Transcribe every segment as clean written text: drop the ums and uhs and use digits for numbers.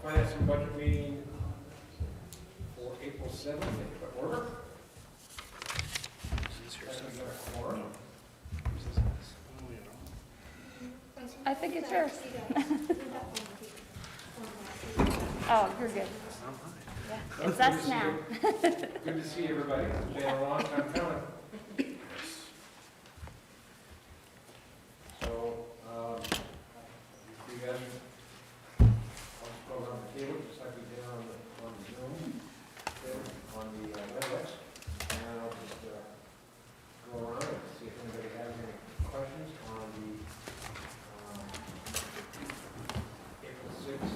Finance and budget meeting for April 7th, in order. I think it's yours. Oh, you're good. Yeah, it's us now. Good to see everybody. It's been a long time coming. So, you guys, I'll just go around the table, just like we did on the Zoom, on the WebEx, and I'll just go around and see if anybody has any questions on the April 6th.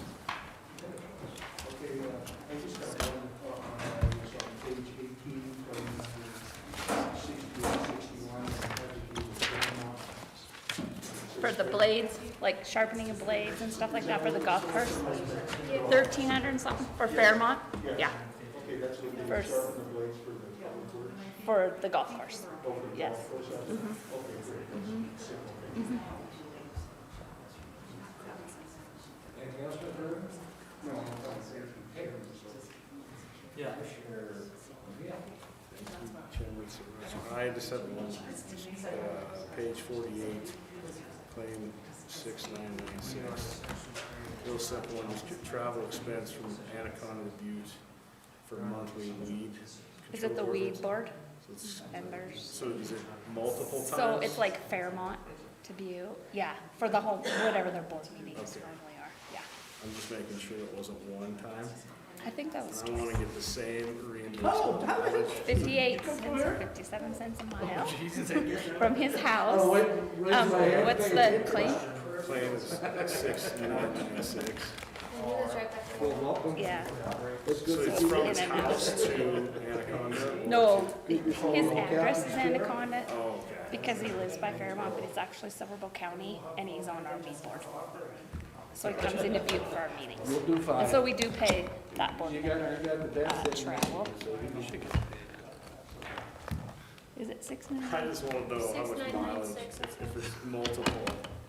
Okay, I just got one on page 18 from 60 to 61. For the blades, like sharpening of blades and stuff like that for the golf course. 1,300 and something for Fairmont. Yeah. Okay, that's what they For, sharpen the blades for the public works? for the golf course. Oh, for the Yes. golf course, that's- Mhm. Okay, great. Mhm. Simple. Anything else, Mr. Irvin? No, that's it. Okay. Yeah. Commissioner, yeah. Chairman, so I just have one, page 48, claim 6996. Real simple one, is travel expense from Anaconda to Butte for monthly weed. Is it the control weed board So it's- members? So is it multiple times? So it's like Fairmont to Butte. Yeah, for the whole, whatever their board meetings Okay. normally are. Yeah. I'm just making sure it wasn't one time. I think that was I want to get the same reimbursement. 58 cents or 57 cents a mile Jesus. from his house. Oh, What's the claim? Claim is 6996. Well, welcome. Yeah. It's So good to it's see from you. his house to Anaconda? No, his address is Anaconda Oh, okay. because he lives by Fairmont, but it's actually Silverboe County, and he's on our weed board. So he comes into Butte for our meetings. We'll do And fine. so we do pay that board You got the best. travel. Is it 690? I just want to know how much 6996. mileage, if it's multiple.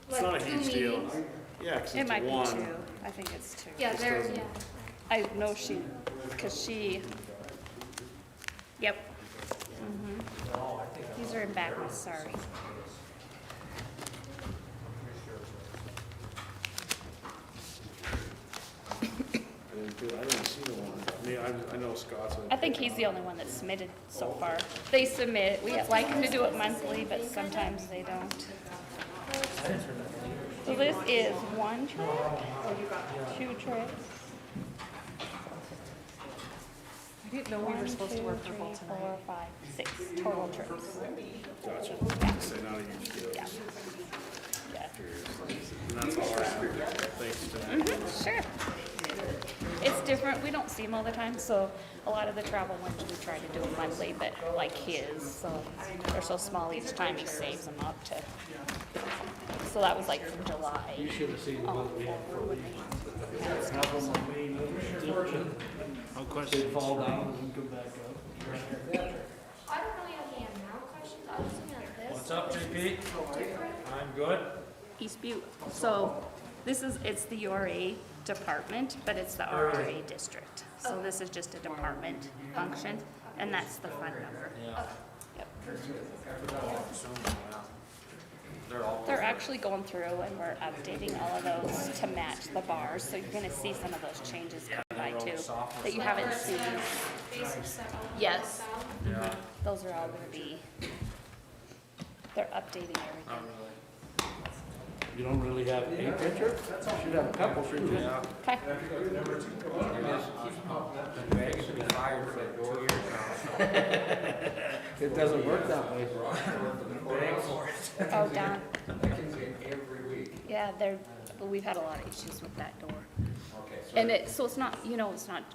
It's Like not a two huge deal. meetings? Yeah, because It it's might be one. 2. I think it's 2. Yeah, This there, doesn't- yeah. I know she, because she, yep. These are in backwards, sorry. I didn't see the one. I mean, I know Scott's. I think he's the only one that's submitted so far. They submit, we like him to do it monthly, but sometimes they don't. So this is 1 trip, 2 trips. I didn't know we were supposed to work for both 3, tonight. 4, 5, 6 total trips. Gotcha. Say not a huge deal. Yeah. Yeah. And that's all I have. Thanks to. Sure. It's different, we don't see him all the time, so a lot of the travel ones we try to do monthly, but like his, so they're so small each time he saves them up to. So that was like from July. You should have seen the one we had for when they- half of them way No They'd question. fall down and come back up. I don't really have any now questions, I was looking at this. What's up, JP? Different. I'm good. East Butte. So this is, it's the URA department, but it's the RRA district. So this is just a department function, and that's the fund number. Yeah. Yep. They're all. They're actually going through and we're updating all of those to match the bars, so you're gonna see some of those changes come by too, that you haven't seen. Basic stuff. Yes. Yeah. Those are all gonna be, they're updating everything. You don't really have a picture? You should have a couple pictures. Yeah. Okay. It doesn't work that way. Oh, down. That comes in every week. Yeah, we've had a lot of issues with that door. Okay, so And so it's not,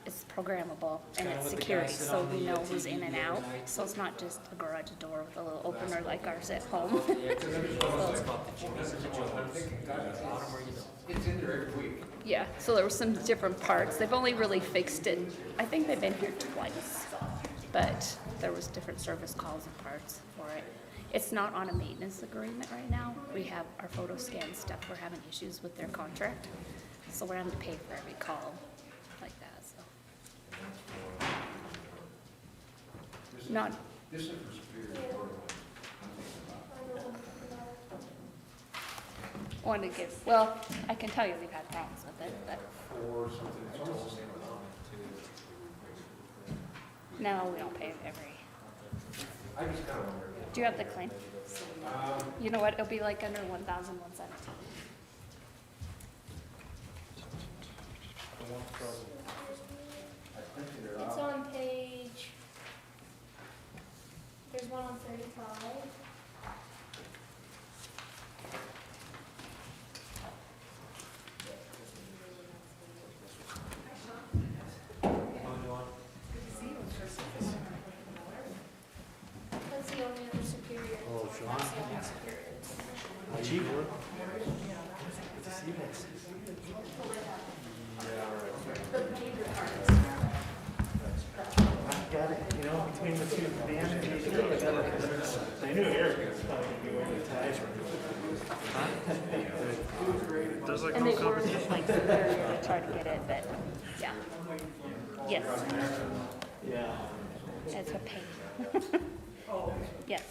it's programmable and it's security, so we know who's in and out. So it's not just a garage door with a little opener like ours at home. it's in there every week. Yeah, so there were some different parts. They've only really fixed it, I think they've been here twice, but there was different service calls and parts for it. It's not on a maintenance agreement right now. We have our photo scan stuff, we're having issues with their contract. So we're having to pay for every call not, This is for Superior Court. I'm thinking about. I know something about it. want to give, well, I can tell you we've had problems with it, but Or something, it's almost the same amount. no, we don't pay it every. I just kind of wonder. Do you have the claim? You know what, it'll be like under 1,117. I printed it It's out. on page, there's one on 35. That's the only other superior. Oh, Sean? That's the only superior. Got it, you know, between the two bands, I knew Eric was probably gonna be wearing the ties right. There's like And no they were competition. like superior to try to get it, but yeah. Yes, Yeah. it's a pain. Yes.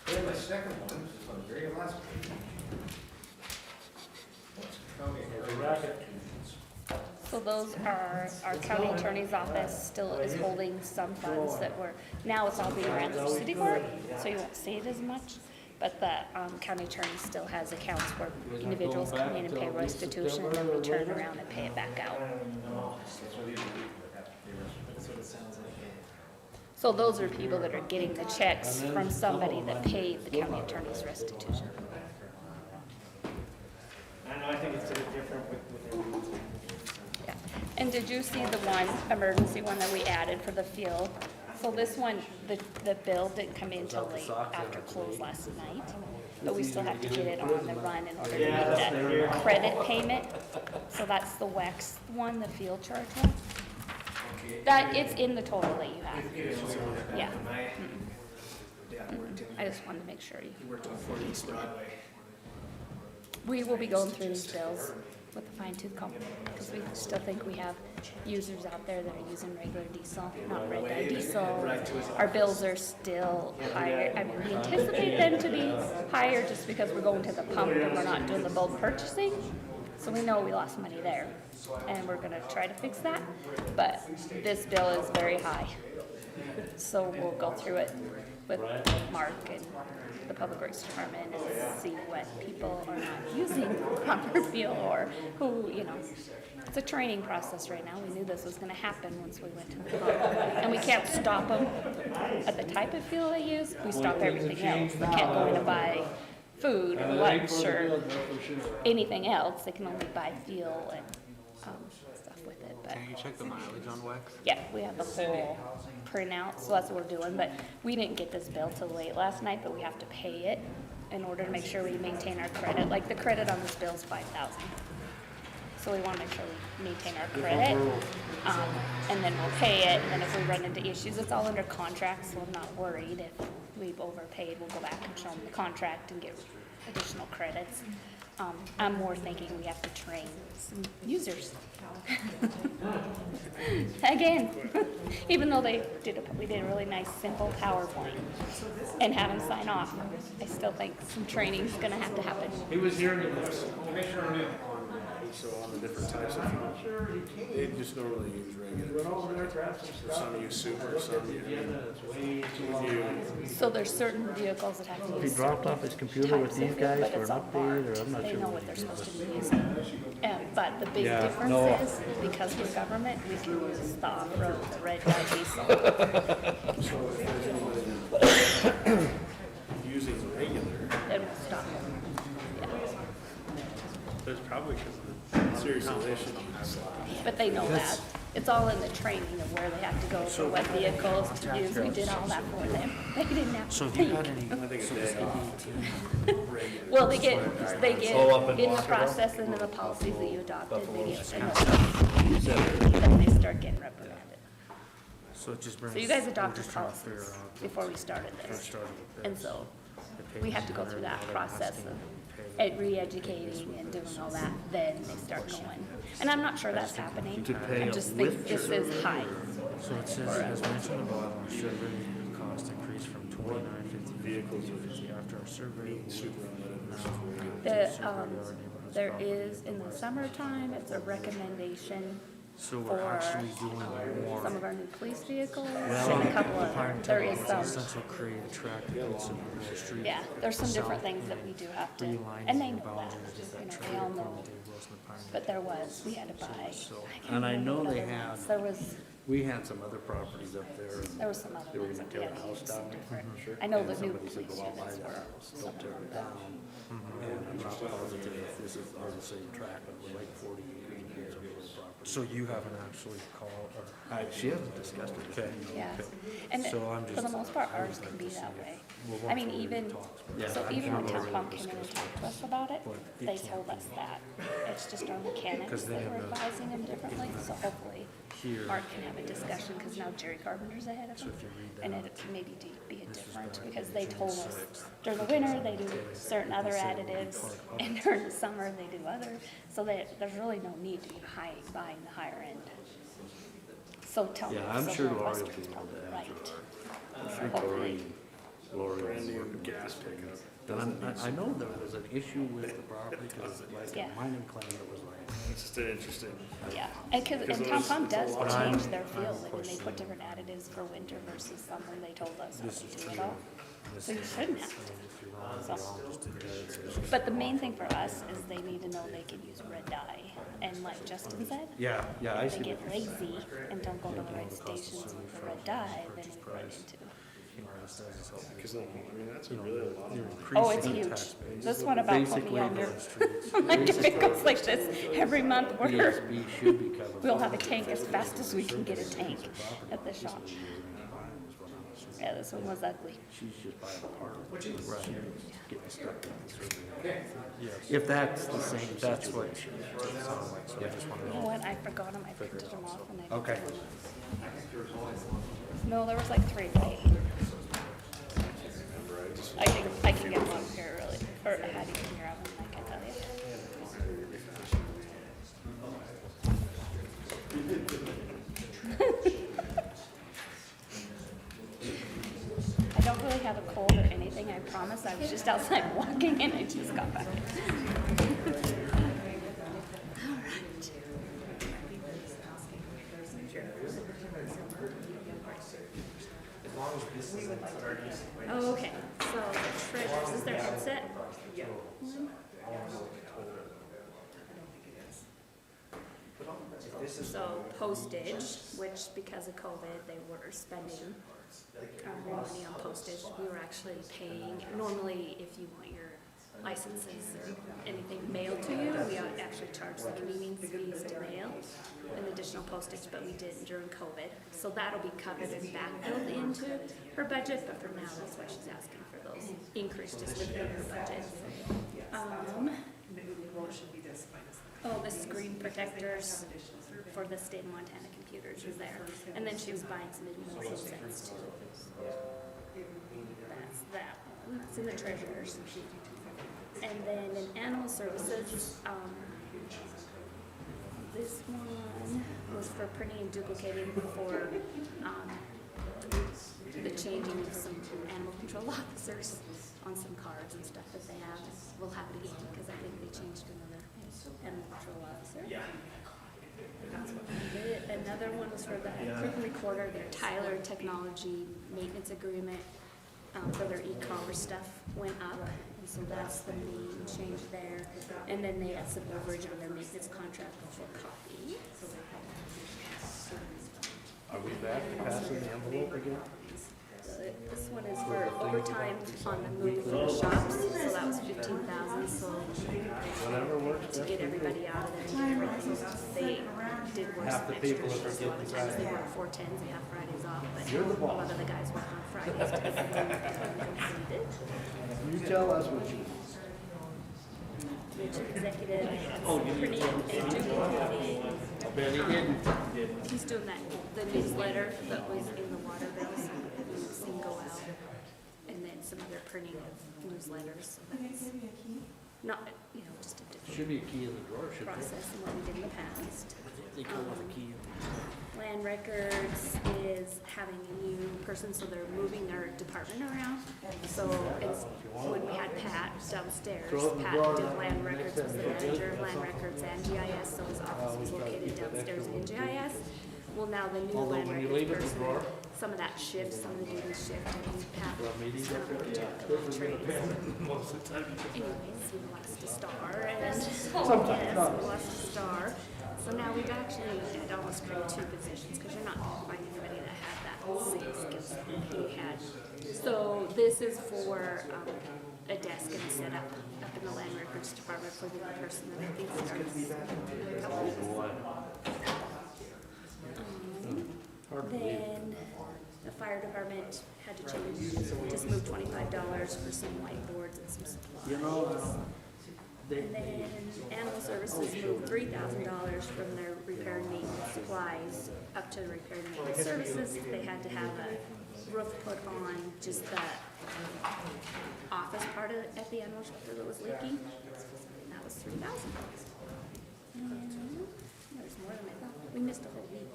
Then my second one, this is on the very last page. What's coming? So those are, our county attorney's office still is holding some funds that were, now it's all being ran through city court, so you won't see it as much. But the county attorney still has accounts where individuals come in and pay restitution and then we turn around and pay it back out. So those are people that are getting the checks from somebody that paid the county attorney's restitution. I know, I think it's different with everyone. Yeah. And did you see the one, emergency one that we added for the field? So this one, the bill didn't come in till late after close last night, but we still have to get it on the run in order to make that credit payment. So that's the WEX one, the field charge one. That, it's in the total that you have. Yeah. My dad worked in, I just wanted to make sure you. he worked on 40 East Broadway. We will be going through these bills with a fine tooth comb, because we still think we have users out there that are using regular diesel, not red dye diesel. Our bills are still higher. I mean, we anticipate them to be higher just because we're going to the pump and we're not doing the bulk purchasing. So we know we lost money there, and we're gonna try to fix that. But this bill is very high. So we'll go through it with Mark and the Public Works Department and see what people are not using proper fuel, or who, you know. It's a training process right now. We knew this was gonna happen once we went to the pump. And we can't stop them at the type of fuel they use. We stop everything else. They can't go in and buy food or lunch or anything else. They can only buy fuel and stuff with it. But Can you check the mileage on WEX? yeah, we have the whole printout, so that's what we're doing. But we didn't get this bill till late last night, but we have to pay it in order to make sure we maintain our credit. Like the credit on this bill is $5,000. So we wanna make sure we maintain our credit, and then we'll pay it, and then if we run into issues, it's all under contract, so I'm not worried. If we've overpaid, we'll go back and show them the contract and get additional credits. I'm more thinking we have to train some users. Again, even though we did a really nice, simple PowerPoint and have them sign off, I still think some training's gonna have to happen. He was here and he was. Commissioner O'Neill. So on the different types of fuel, they just normally use regular. Some use super, some use. So there's certain vehicles that have to use. He dropped off his computer with types of these fuel, guys but for it's an all update, marked. or I'm not They sure know what what he they're did, supposed to but- be using. But the big difference is, because we're government, we can use the off-road, the red dye diesel. So if there's anybody using regular, Then we'll stop them. Yeah. there's probably because of the seriously, they should use that. But they know that. It's all in the training of where they have to go for what vehicles to use. We did all that for them. They didn't have So to have you think. had any, I think a day off. Well, they get in the process and in the policies that you adopted, they get, then they start getting reprimanded. so it just brings. So you guys we're adopted just trying to figure policies out before we started if we're this. starting with And this. so The we have to page go and through that everything, process asking of pay re-educating and doing all that, then they start going. And I'm not sure that's happening. To pay I up just with think this is high. So it says, as mentioned above, should really vehicles are after our survey. being super unleaded. There is, in the summertime, it's a recommendation So for we're actually doing more. some of our new police vehicles, Well, and a couple the fire of, and there town is was some, essentially create a track that goes into the street. yeah, there's some different south things that we do have to, realigning and they your know that, boundaries of that you know, track they all from know. Dave Wilson to Pioneer. But there was, we had to buy, So, can't And I remember know what they other had- ones. We had some other properties up there. There was some other They were ones gonna that we tear had a to house use some down. different. I know And the new somebody said, police go out by units the were house, some don't tear of it that. down. And I'm not positive if this is on the same track, but we're like 40 acres of the property. So you haven't actually called or? She hasn't discussed it. Okay. Yeah, and So I'm for the just- most part, I ours would can like be to that see way. Well, I once mean, we even, talk, Yeah, so I'm even sure when we'll Top really Bomb came in and discuss talked to us about it, But it they can't told us be- that. It's just our mechanics Because that then were the- advising them differently, so hopefully Here. Mark can have a discussion, because now Jerry Carpenter's ahead of So him. if you read And that, it can maybe be a this is different, back because in they June told us 6th. during the winter, they do certain other They said it would be additives, part of and during the summer, they do other, so that there's really no need to be buying the higher end. So tell me, Yeah, I'm so sure Lori will Northwestern's be able probably to right. answer. I'm sure Hopefully. Lori Brand will new work with gas this. pickup. And I know there was an issue with the property, because like Yeah. a mining claim that was like, It's just an interesting. Yeah, and Because Tom it's Pump a does lot. change their field, and they put different additives for winter versus summer, they told us how to do it all. So you shouldn't have to. So, but the main thing for us is they need to know they can use red dye, and like Justin said, yeah, I if see. they get lazy and don't go to the right stations with the red dye, then we run into. Because then, I mean, that's really a lot of money. Oh, it's huge. This one about put me Basically, on your, the my it goes like this, every month we're, DSB should be covered. we'll have a tank as fast as we can get a tank at the shop. Yeah, this one was ugly. She's just buying a part. Right. Getting stuck in the survey. Yes. If that's the same That's situation. what she sounds like, so I just want to You know know. what, I forgot them, I printed them off and I. Okay. No, there was like 3, but I can get one here really, or I had it in your oven, I can tell you. I don't really have a cold or anything, I promise, I was just outside walking and I just got back. Oh, okay, so treasures, is their headset? So postage, which because of COVID, they were spending more money on postage. We were actually paying, normally if you want your licenses or anything mailed to you, we actually charge the convenience fees to mail an additional postage, but we didn't during COVID. So that'll be covered and backfilled into her budget, but for now, that's why she's asking for those increases within her budget. Oh, the screen protectors for the state of Montana computers is there. And then she was buying some admission sets too. That's that one, that's in the treasurers. And then in animal services, this one was for printing and duplicating for, the changing of some animal control officers on some cards and stuff that they have. We'll have it again, because I think they changed another animal control officer. Yeah. That's what we did. Another one was for the clerk and recorder, their Tyler Technology maintenance agreement, for their e-commerce stuff went up. And so that's the main change there. And then they had some overage on their maintenance contract for copy. Are we back to passing the envelope again? This one is for overtime on the move for the shops, so that was 15,000, so Whatever works to best get for you. everybody out of there and get everything, they did work Half some the people extra that are shifts. A lot of getting times they Friday. work 4/10s, they have Fridays off, but You're the a lot boss. of the guys work on Fridays to get everything completed. You tell us what you. Executive, printing and duplicating. Bet he didn't. He's doing that, the newsletter that was in the water bills, we've seen go out. And then some other printing of newsletters, so that's not, you know, just a different Should be a key in the drawer, shouldn't there? process than what we did in the past. They call it a key. Land Records is having a new person, so they're moving their department around. So it's, when we had Pat downstairs, Pat did Land Records, was the manager of Land Records and GIS, so his office was located downstairs in GIS. Well, now the new Land Records person, some of that shifts, some of the duties shift, and Pat is kind of looking to build trades. Anyways, we lost a star, and yes, we lost a star. So now we've actually had almost created 2 positions, because you're not finding anybody that had that same skills that he had. So this is for a desk and a setup up in the Land Records department for the person that I think starts in a couple weeks. Then the fire department had to change, just move $25 for some whiteboards and some supplies. And then animal services moved $3,000 from their repair and maintenance supplies up to repair and maintenance services. They had to have a roof put on just the office part of at the animal shelter that was leaking. And that was $3,000. There's more than I thought. We missed a whole week.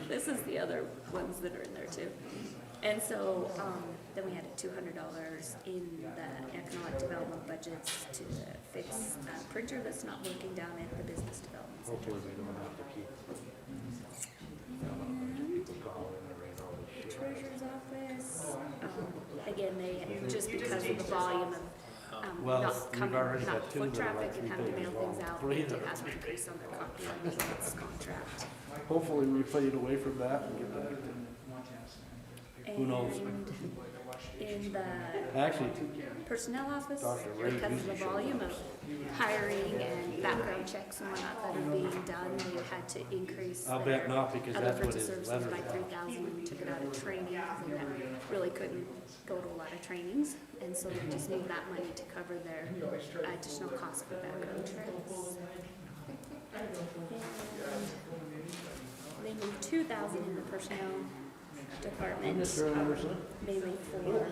This is the other ones that are in there too. And so then we had $200 in the economic development budgets to fix a printer that's not working down at the business development center. Hopefully we don't have to keep. The treasurer's office, again, they, just because of the volume of not coming, not foot traffic and having to mail things out, they did have an increase on their copy and maintenance contract. Hopefully we fade away from that and get back to. Who knows? And in the Actually, personnel office, Dr. Ray because of the usually volume of hiring and background checks and whatnot that are being done, they had to increase I'll their bet not, because other that's what purchase his services letter by is. $3,000 and we took it out of training, because they really couldn't go to a lot of trainings, and so they just moved that money to cover their additional costs for background checks. And they moved $2,000 in the personnel department, mainly for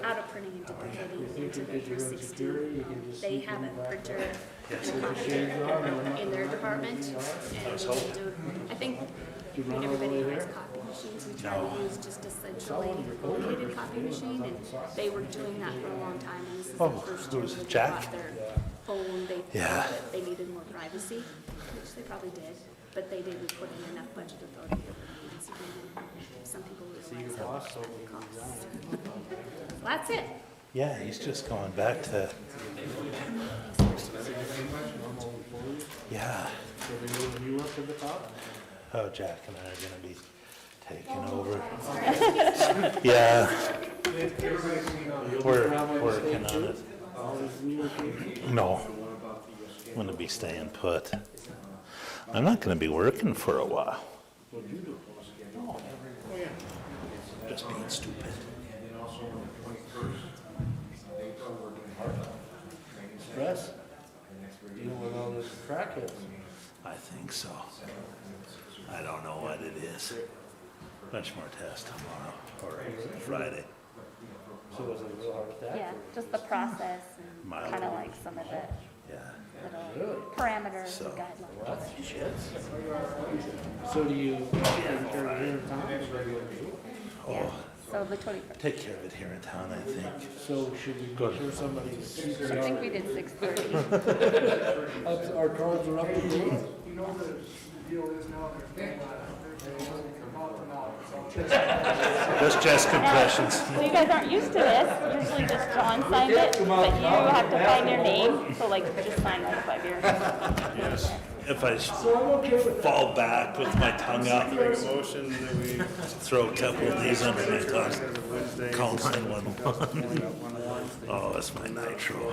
out of printing and duplicating into the 360. They have a printer and a copy in their department, and we do, I think everybody has copy machines. We try to use just essentially a located copy machine, and they were doing that for a long time, and this is the first year when they bought their own. They thought that they needed more privacy, which they probably did, but they didn't put in enough budget authority over the meetings agreement. Some people realize how much that would cost. That's it. Yeah, he's just going back to, yeah. So they moving you up to the top? Oh, Jack and I are gonna be taking over. Yeah, we're working on it. No, I'm gonna be staying put. I'm not gonna be working for a while. What'd you do? Just being stupid. Stress? Dealing with all this crackheads? I think so. I don't know what it is. Bunch more tests tomorrow or Friday. So was it a real heart attack? Yeah, just the process and Mild. kind of like some of the Yeah. little parameters So, and guidelines. So do you take care of it here in town? Yeah, so the 21st. Take care of it here in town, I think. So should we go sure somebody's I think we did 6:30. our cards are up to date? You know, the deal is now, there's Just chest compressions. So you guys aren't used to this. Usually just John signed it, but you have to find your name. So like just sign like 5 years. Yes. If I fall back with my tongue out, Make a motion that we throw a couple of these under my tongue, call 911. Oh, that's my nitro.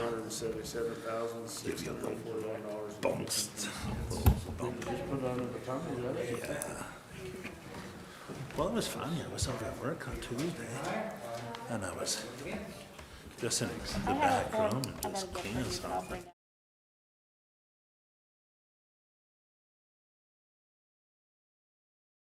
Give you a little bounce. Bump. Put it under the tongue, is that it? Yeah. Well, it was funny. I was over at work on Tuesday, and I was just in the back room and just cleaning something.